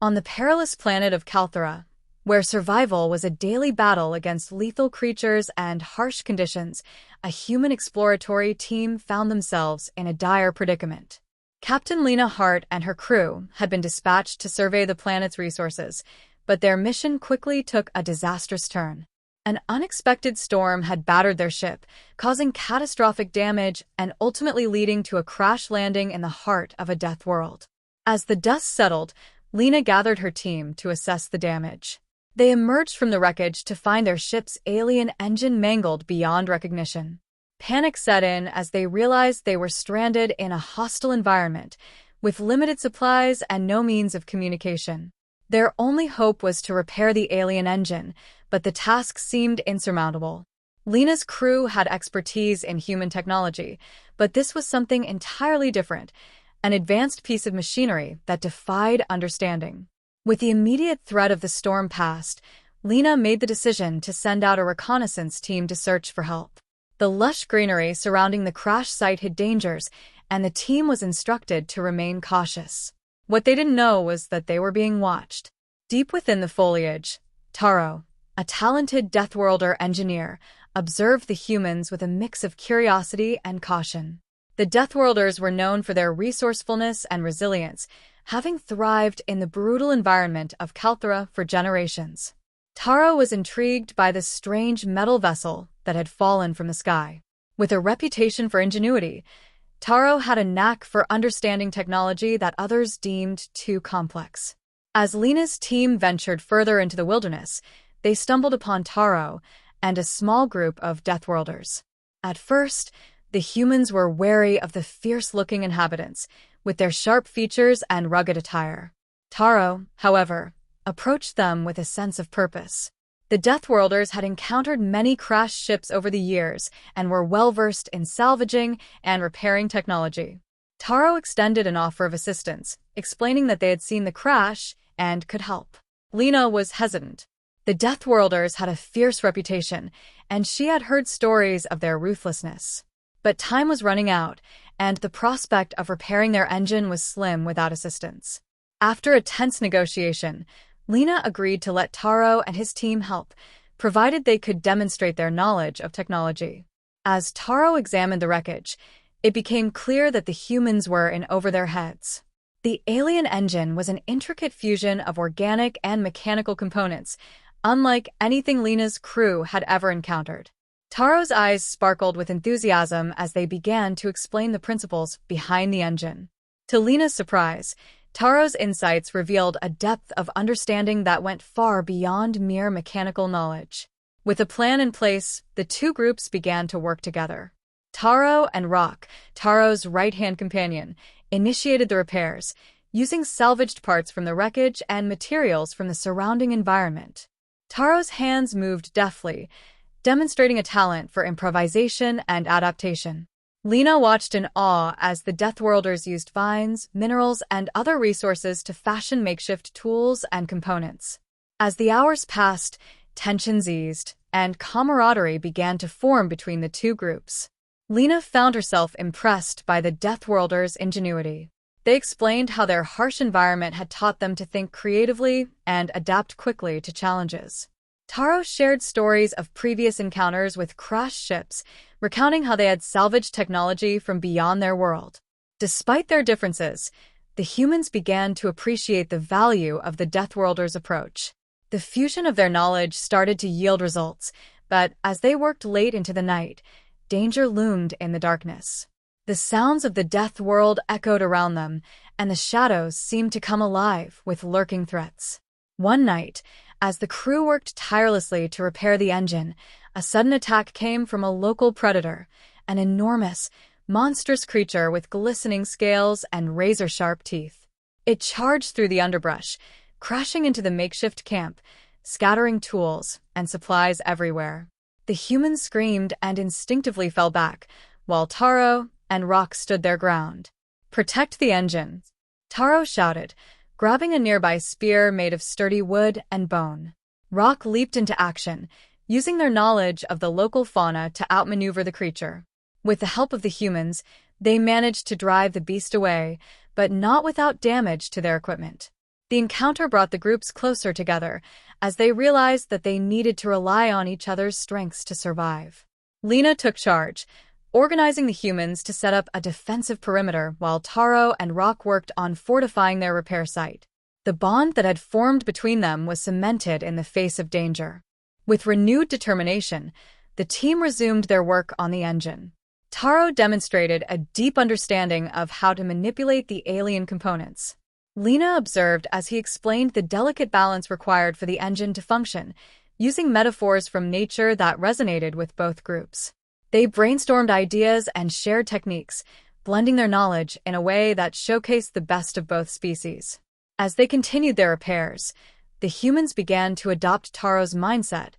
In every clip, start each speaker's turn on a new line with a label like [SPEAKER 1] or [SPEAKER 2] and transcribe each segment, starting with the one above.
[SPEAKER 1] On the perilous planet of Calthara, where survival was a daily battle against lethal creatures and harsh conditions, a human exploratory team found themselves in a dire predicament. Captain Lena Hart and her crew had been dispatched to survey the planet's resources, but their mission quickly took a disastrous turn. An unexpected storm had battered their ship, causing catastrophic damage and ultimately leading to a crash landing in the heart of a death world. As the dust settled, Lena gathered her team to assess the damage. They emerged from the wreckage to find their ship's alien engine mangled beyond recognition. Panic set in as they realized they were stranded in a hostile environment, with limited supplies and no means of communication. Their only hope was to repair the alien engine, but the task seemed insurmountable. Lena's crew had expertise in human technology, but this was something entirely different, an advanced piece of machinery that defied understanding. With the immediate threat of the storm past, Lena made the decision to send out a reconnaissance team to search for help. The lush greenery surrounding the crash site hid dangers, and the team was instructed to remain cautious. What they didn't know was that they were being watched. Deep within the foliage, Taro, a talented Deathworlder engineer, observed the humans with a mix of curiosity and caution. The Deathworlders were known for their resourcefulness and resilience, having thrived in the brutal environment of Calthara for generations. Taro was intrigued by the strange metal vessel that had fallen from the sky. With a reputation for ingenuity, Taro had a knack for understanding technology that others deemed too complex. As Lena's team ventured further into the wilderness, they stumbled upon Taro and a small group of Deathworlders. At first, the humans were wary of the fierce-looking inhabitants, with their sharp features and rugged attire. Taro, however, approached them with a sense of purpose. The Deathworlders had encountered many crashed ships over the years and were well-versed in salvaging and repairing technology. Taro extended an offer of assistance, explaining that they had seen the crash and could help. Lena was hesitant. The Deathworlders had a fierce reputation, and she had heard stories of their ruthlessness. But time was running out, and the prospect of repairing their engine was slim without assistance. After a tense negotiation, Lena agreed to let Taro and his team help, provided they could demonstrate their knowledge of technology. As Taro examined the wreckage, it became clear that the humans were in over their heads. The alien engine was an intricate fusion of organic and mechanical components, unlike anything Lena's crew had ever encountered. Taro's eyes sparkled with enthusiasm as they began to explain the principles behind the engine. To Lena's surprise, Taro's insights revealed a depth of understanding that went far beyond mere mechanical knowledge. With a plan in place, the two groups began to work together. Taro and Rock, Taro's right-hand companion, initiated the repairs, using salvaged parts from the wreckage and materials from the surrounding environment. Taro's hands moved deftly, demonstrating a talent for improvisation and adaptation. Lena watched in awe as the Deathworlders used vines, minerals, and other resources to fashion makeshift tools and components. As the hours passed, tensions eased, and camaraderie began to form between the two groups. Lena found herself impressed by the Deathworlders' ingenuity. They explained how their harsh environment had taught them to think creatively and adapt quickly to challenges. Taro shared stories of previous encounters with crashed ships, recounting how they had salvaged technology from beyond their world. Despite their differences, the humans began to appreciate the value of the Deathworlders' approach. The fusion of their knowledge started to yield results, but as they worked late into the night, danger loomed in the darkness. The sounds of the death world echoed around them, and the shadows seemed to come alive with lurking threats. One night, as the crew worked tirelessly to repair the engine, a sudden attack came from a local predator, an enormous, monstrous creature with glistening scales and razor-sharp teeth. It charged through the underbrush, crashing into the makeshift camp, scattering tools and supplies everywhere. The humans screamed and instinctively fell back, while Taro and Rock stood their ground. "Protect the engine," Taro shouted, grabbing a nearby spear made of sturdy wood and bone. Rock leaped into action, using their knowledge of the local fauna to outmaneuver the creature. With the help of the humans, they managed to drive the beast away, but not without damage to their equipment. The encounter brought the groups closer together, as they realized that they needed to rely on each other's strengths to survive. Lena took charge, organizing the humans to set up a defensive perimeter while Taro and Rock worked on fortifying their repair site. The bond that had formed between them was cemented in the face of danger. With renewed determination, the team resumed their work on the engine. Taro demonstrated a deep understanding of how to manipulate the alien components. Lena observed as he explained the delicate balance required for the engine to function, using metaphors from nature that resonated with both groups. They brainstormed ideas and shared techniques, blending their knowledge in a way that showcased the best of both species. As they continued their repairs, the humans began to adopt Taro's mindset,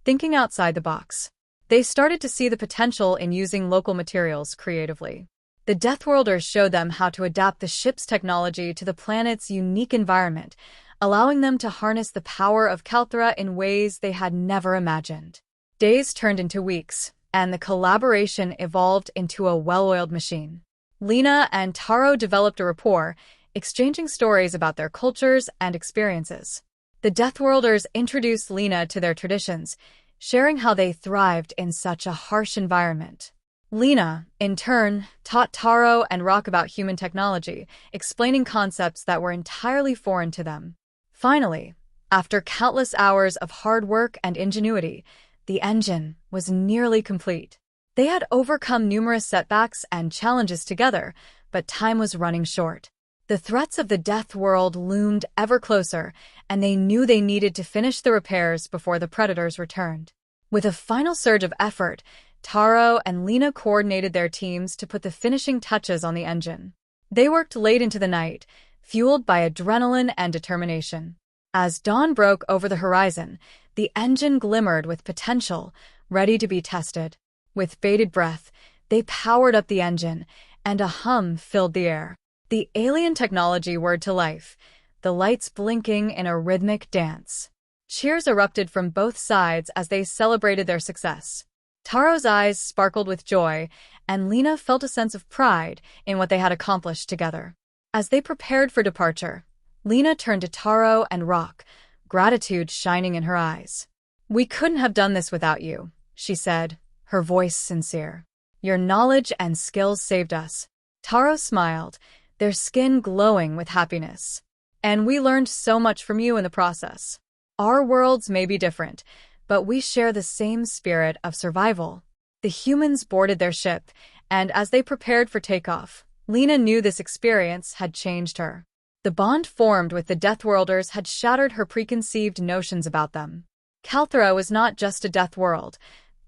[SPEAKER 1] thinking outside the box. They started to see the potential in using local materials creatively. The Deathworlders showed them how to adapt the ship's technology to the planet's unique environment, allowing them to harness the power of Calthara in ways they had never imagined. Days turned into weeks, and the collaboration evolved into a well-oiled machine. Lena and Taro developed a rapport, exchanging stories about their cultures and experiences. The Deathworlders introduced Lena to their traditions, sharing how they thrived in such a harsh environment. Lena, in turn, taught Taro and Rock about human technology, explaining concepts that were entirely foreign to them. Finally, after countless hours of hard work and ingenuity, the engine was nearly complete. They had overcome numerous setbacks and challenges together, but time was running short. The threats of the Death World loomed ever closer, and they knew they needed to finish the repairs before the predators returned. With a final surge of effort, Taro and Lena coordinated their teams to put the finishing touches on the engine. They worked late into the night, fueled by adrenaline and determination. As dawn broke over the horizon, the engine glimmered with potential, ready to be tested. With bated breath, they powered up the engine, and a hum filled the air. The alien technology whirred to life, the lights blinking in a rhythmic dance. Cheers erupted from both sides as they celebrated their success. Taro's eyes sparkled with joy, and Lena felt a sense of pride in what they had accomplished together. As they prepared for departure, Lena turned to Taro and Rock, gratitude shining in her eyes. "We couldn't have done this without you," she said, her voice sincere. "Your knowledge and skills saved us." Taro smiled, their skin glowing with happiness. "And we learned so much from you in the process. Our worlds may be different, but we share the same spirit of survival." The humans boarded their ship, and as they prepared for takeoff, Lena knew this experience had changed her. The bond formed with the Deathworlders had shattered her preconceived notions about them. Calthara was not just a death world,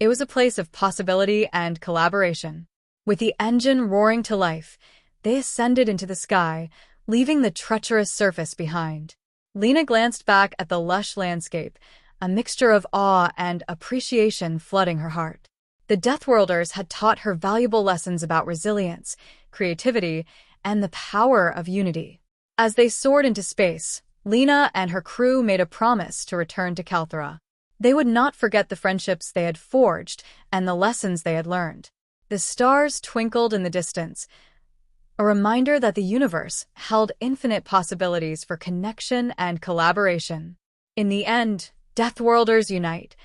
[SPEAKER 1] it was a place of possibility and collaboration. With the engine roaring to life, they ascended into the sky, leaving the treacherous surface behind. Lena glanced back at the lush landscape, a mixture of awe and appreciation flooding her heart. The Deathworlders had taught her valuable lessons about resilience, creativity, and the power of unity. As they soared into space, Lena and her crew made a promise to return to Calthara. They would not forget the friendships they had forged and the lessons they had learned. The stars twinkled in the distance, a reminder that the universe held infinite possibilities for connection and collaboration. In the end, Deathworlders unite.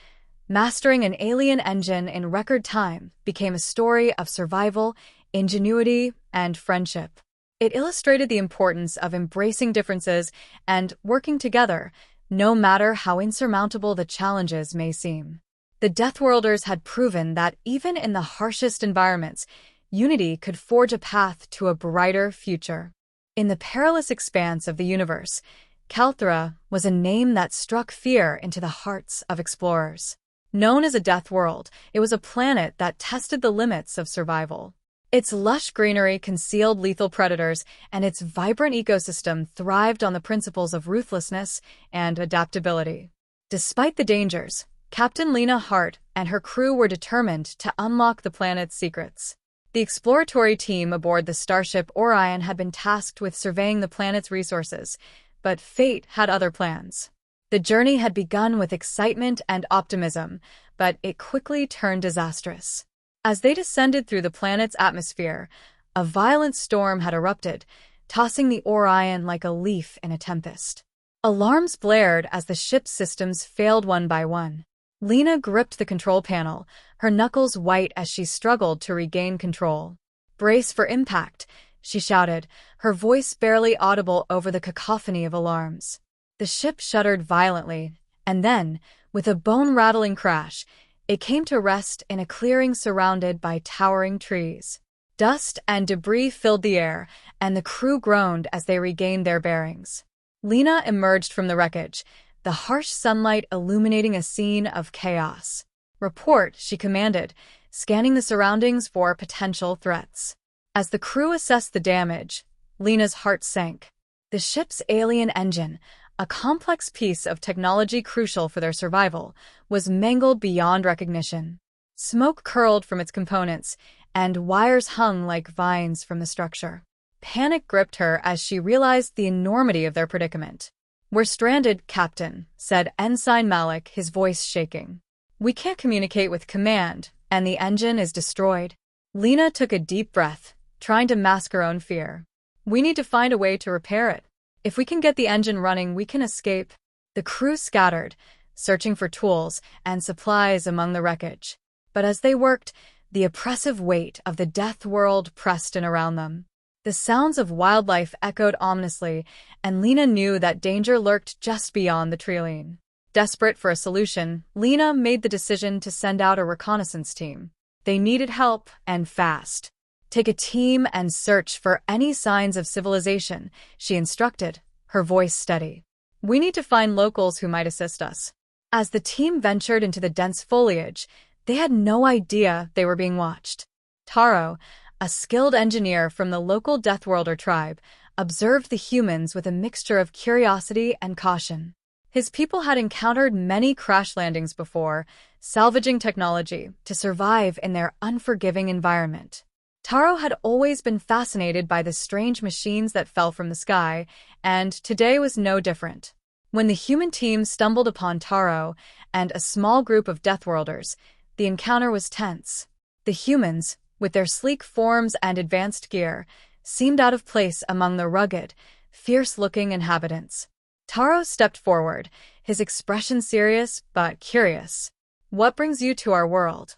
[SPEAKER 1] Mastering an alien engine in record time became a story of survival, ingenuity, and friendship. It illustrated the importance of embracing differences and working together, no matter how insurmountable the challenges may seem. The Deathworlders had proven that even in the harshest environments, unity could forge a path to a brighter future. In the perilous expanse of the universe, Calthara was a name that struck fear into the hearts of explorers. Known as a death world, it was a planet that tested the limits of survival. Its lush greenery concealed lethal predators, and its vibrant ecosystem thrived on the principles of ruthlessness and adaptability. Despite the dangers, Captain Lena Hart and her crew were determined to unlock the planet's secrets. The exploratory team aboard the starship Orion had been tasked with surveying the planet's resources, but fate had other plans. The journey had begun with excitement and optimism, but it quickly turned disastrous. As they descended through the planet's atmosphere, a violent storm had erupted, tossing the Orion like a leaf in a tempest. Alarms blared as the ship's systems failed one by one. Lena gripped the control panel, her knuckles white as she struggled to regain control. "Brace for impact," she shouted, her voice barely audible over the cacophony of alarms. The ship shuddered violently, and then, with a bone-rattling crash, it came to rest in a clearing surrounded by towering trees. Dust and debris filled the air, and the crew groaned as they regained their bearings. Lena emerged from the wreckage, the harsh sunlight illuminating a scene of chaos. "Report," she commanded, scanning the surroundings for potential threats. As the crew assessed the damage, Lena's heart sank. The ship's alien engine, a complex piece of technology crucial for their survival, was mangled beyond recognition. Smoke curled from its components, and wires hung like vines from the structure. Panic gripped her as she realized the enormity of their predicament. "We're stranded, Captain," said Ensign Malik, his voice shaking. "We can't communicate with command, and the engine is destroyed." Lena took a deep breath, trying to mask her own fear. "We need to find a way to repair it. If we can get the engine running, we can escape." The crew scattered, searching for tools and supplies among the wreckage. But as they worked, the oppressive weight of the death world pressed in around them. The sounds of wildlife echoed ominously, and Lena knew that danger lurked just beyond the treeline. Desperate for a solution, Lena made the decision to send out a reconnaissance team. They needed help, and fast. "Take a team and search for any signs of civilization," she instructed, her voice steady. "We need to find locals who might assist us." As the team ventured into the dense foliage, they had no idea they were being watched. Taro, a skilled engineer from the local Deathworlder tribe, observed the humans with a mixture of curiosity and caution. His people had encountered many crash landings before, salvaging technology to survive in their unforgiving environment. Taro had always been fascinated by the strange machines that fell from the sky, and today was no different. When the human team stumbled upon Taro and a small group of Deathworlders, the encounter was tense. The humans, with their sleek forms and advanced gear, seemed out of place among the rugged, fierce-looking inhabitants. Taro stepped forward, his expression serious but curious. "What brings you to our world?"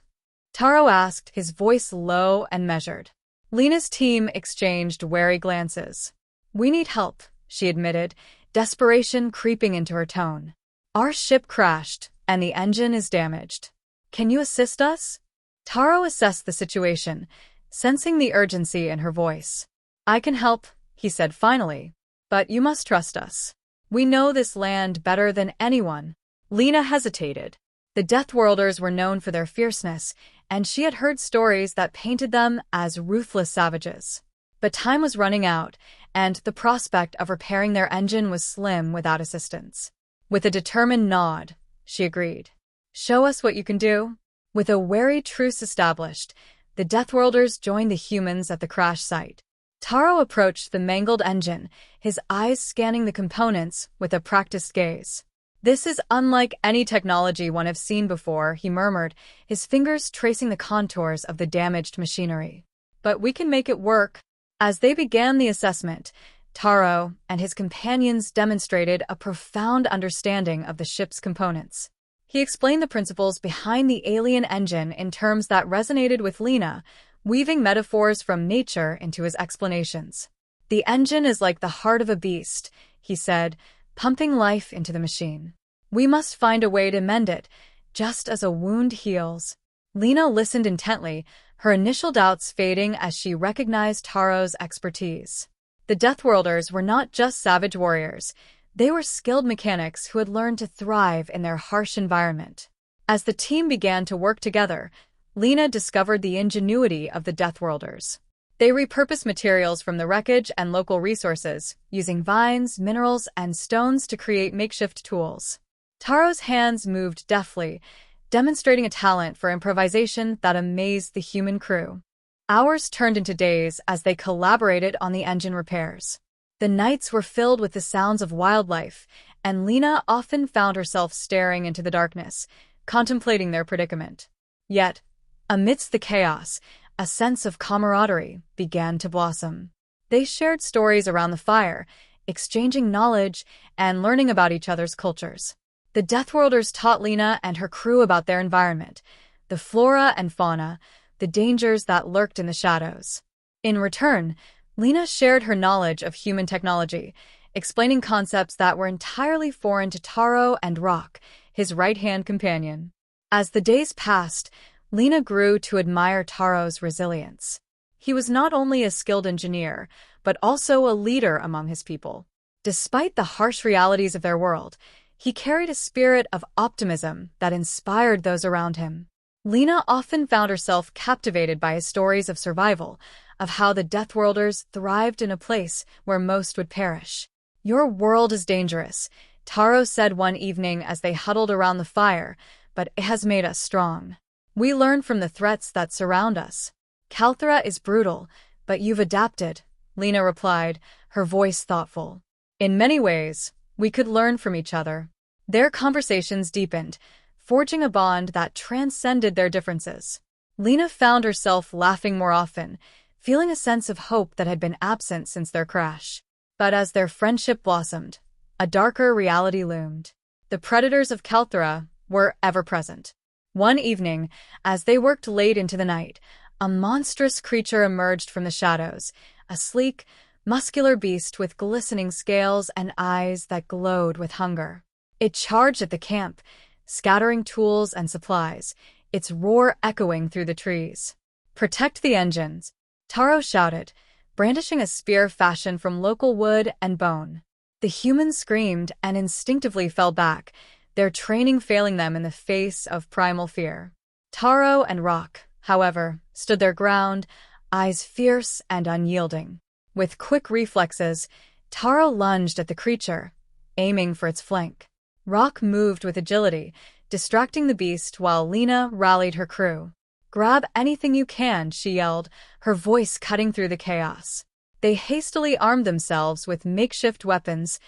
[SPEAKER 1] Taro asked, his voice low and measured. Lena's team exchanged wary glances. "We need help," she admitted, desperation creeping into her tone. "Our ship crashed, and the engine is damaged. Can you assist us?" Taro assessed the situation, sensing the urgency in her voice. "I can help," he said finally, "but you must trust us. We know this land better than anyone." Lena hesitated. The Deathworlders were known for their fierceness, and she had heard stories that painted them as ruthless savages. But time was running out, and the prospect of repairing their engine was slim without assistance. With a determined nod, she agreed. "Show us what you can do." With a wary truce established, the Deathworlders joined the humans at the crash site. Taro approached the mangled engine, his eyes scanning the components with a practiced gaze. "This is unlike any technology one has seen before," he murmured, his fingers tracing the contours of the damaged machinery. "But we can make it work." As they began the assessment, Taro and his companions demonstrated a profound understanding of the ship's components. He explained the principles behind the alien engine in terms that resonated with Lena, weaving metaphors from nature into his explanations. "The engine is like the heart of a beast," he said, pumping life into the machine. "We must find a way to mend it, just as a wound heals." Lena listened intently, her initial doubts fading as she recognized Taro's expertise. The Deathworlders were not just savage warriors. They were skilled mechanics who had learned to thrive in their harsh environment. As the team began to work together, Lena discovered the ingenuity of the Deathworlders. They repurposed materials from the wreckage and local resources, using vines, minerals, and stones to create makeshift tools. Taro's hands moved deftly, demonstrating a talent for improvisation that amazed the human crew. Hours turned into days as they collaborated on the engine repairs. The nights were filled with the sounds of wildlife, and Lena often found herself staring into the darkness, contemplating their predicament. Yet, amidst the chaos, a sense of camaraderie began to blossom. They shared stories around the fire, exchanging knowledge and learning about each other's cultures. The Deathworlders taught Lena and her crew about their environment, the flora and fauna, the dangers that lurked in the shadows. In return, Lena shared her knowledge of human technology, explaining concepts that were entirely foreign to Taro and Rock, his right-hand companion. As the days passed, Lena grew to admire Taro's resilience. He was not only a skilled engineer, but also a leader among his people. Despite the harsh realities of their world, he carried a spirit of optimism that inspired those around him. Lena often found herself captivated by his stories of survival, of how the Deathworlders thrived in a place where most would perish. "Your world is dangerous," Taro said one evening as they huddled around the fire, "but it has made us strong. We learn from the threats that surround us." "Calthara is brutal, but you've adapted," Lena replied, her voice thoughtful. "In many ways, we could learn from each other." Their conversations deepened, forging a bond that transcended their differences. Lena found herself laughing more often, feeling a sense of hope that had been absent since their crash. But as their friendship blossomed, a darker reality loomed. The predators of Calthara were ever present. One evening, as they worked late into the night, a monstrous creature emerged from the shadows, a sleek, muscular beast with glistening scales and eyes that glowed with hunger. It charged at the camp, scattering tools and supplies, its roar echoing through the trees. "Protect the engines," Taro shouted, brandishing a spear fashioned from local wood and bone. The humans screamed and instinctively fell back, their training failing them in the face of primal fear. Taro and Rock, however, stood their ground, eyes fierce and unyielding. With quick reflexes, Taro lunged at the creature, aiming for its flank. Rock moved with agility, distracting the beast while Lena rallied her crew. "Grab anything you can," she yelled, her voice cutting through the chaos. They hastily armed themselves with makeshift weapons,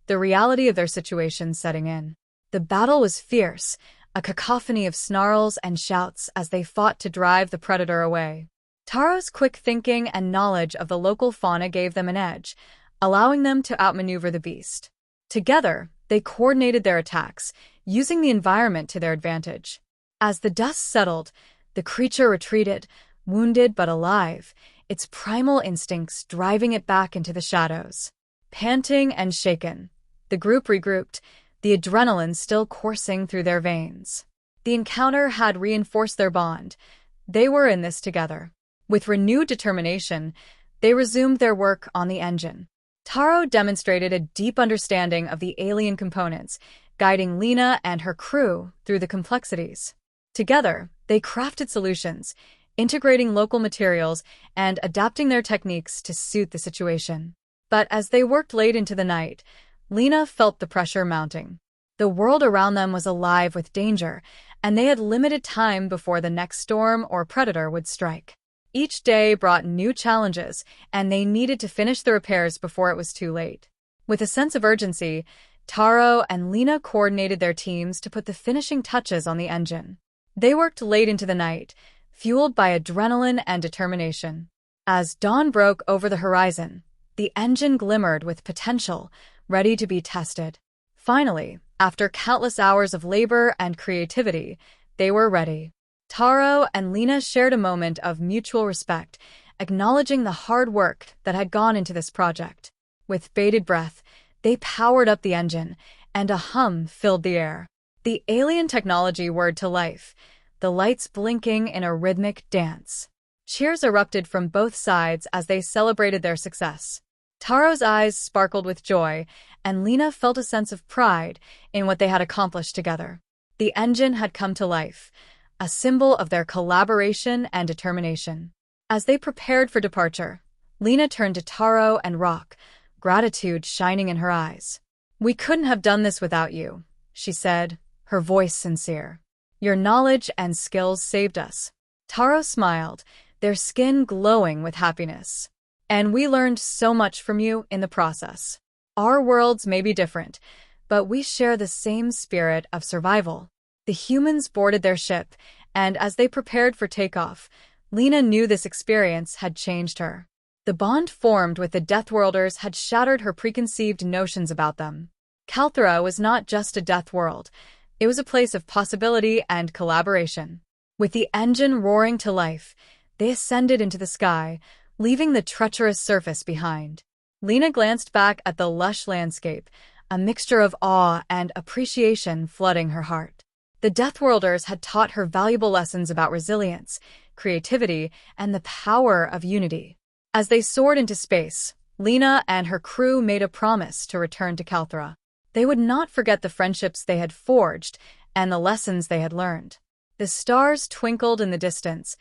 [SPEAKER 1] the reality of their situation setting in. The battle was fierce, a cacophony of snarls and shouts as they fought to drive the predator away. Taro's quick thinking and knowledge of the local fauna gave them an edge, allowing them to outmaneuver the beast. Together, they coordinated their attacks, using the environment to their advantage. As the dust settled, the creature retreated, wounded but alive, its primal instincts driving it back into the shadows. Panting and shaken, the group regrouped, the adrenaline still coursing through their veins. The encounter had reinforced their bond. They were in this together. With renewed determination, they resumed their work on the engine. Taro demonstrated a deep understanding of the alien components, guiding Lena and her crew through the complexities. Together, they crafted solutions, integrating local materials and adapting their techniques to suit the situation. But as they worked late into the night, Lena felt the pressure mounting. The world around them was alive with danger, and they had limited time before the next storm or predator would strike. Each day brought new challenges, and they needed to finish the repairs before it was too late. With a sense of urgency, Taro and Lena coordinated their teams to put the finishing touches on the engine. They worked late into the night, fueled by adrenaline and determination. As dawn broke over the horizon, the engine glimmered with potential, ready to be tested. Finally, after countless hours of labor and creativity, they were ready. Taro and Lena shared a moment of mutual respect, acknowledging the hard work that had gone into this project. With bated breath, they powered up the engine, and a hum filled the air. The alien technology whirred to life, the lights blinking in a rhythmic dance. Cheers erupted from both sides as they celebrated their success. Taro's eyes sparkled with joy, and Lena felt a sense of pride in what they had accomplished together. The engine had come to life, a symbol of their collaboration and determination. As they prepared for departure, Lena turned to Taro and Rock, gratitude shining in her eyes. "We couldn't have done this without you," she said, her voice sincere. "Your knowledge and skills saved us." Taro smiled, their skin glowing with happiness. "And we learned so much from you in the process. Our worlds may be different, but we share the same spirit of survival." The humans boarded their ship, and as they prepared for takeoff, Lena knew this experience had changed her. The bond formed with the Deathworlders had shattered her preconceived notions about them. Calthara was not just a death world. It was a place of possibility and collaboration. With the engine roaring to life, they ascended into the sky, leaving the treacherous surface behind. Lena glanced back at the lush landscape, a mixture of awe and appreciation flooding her heart. The Deathworlders had taught her valuable lessons about resilience, creativity, and the power of unity. As they soared into space, Lena and her crew made a promise to return to Calthara. They would not forget the friendships they had forged and the lessons they had learned. The stars twinkled in the distance,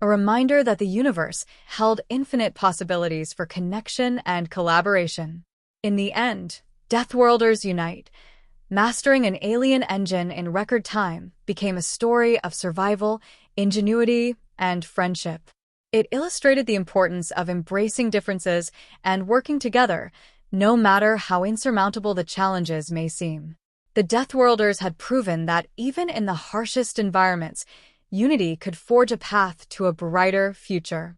[SPEAKER 1] a reminder that the universe held infinite possibilities for connection and collaboration. In the end, Deathworlders unite. Mastering an alien engine in record time became a story of survival, ingenuity, and friendship. It illustrated the importance of embracing differences and working together, no matter how insurmountable the challenges may seem. The Deathworlders had proven that even in the harshest environments, unity could forge a path to a brighter future.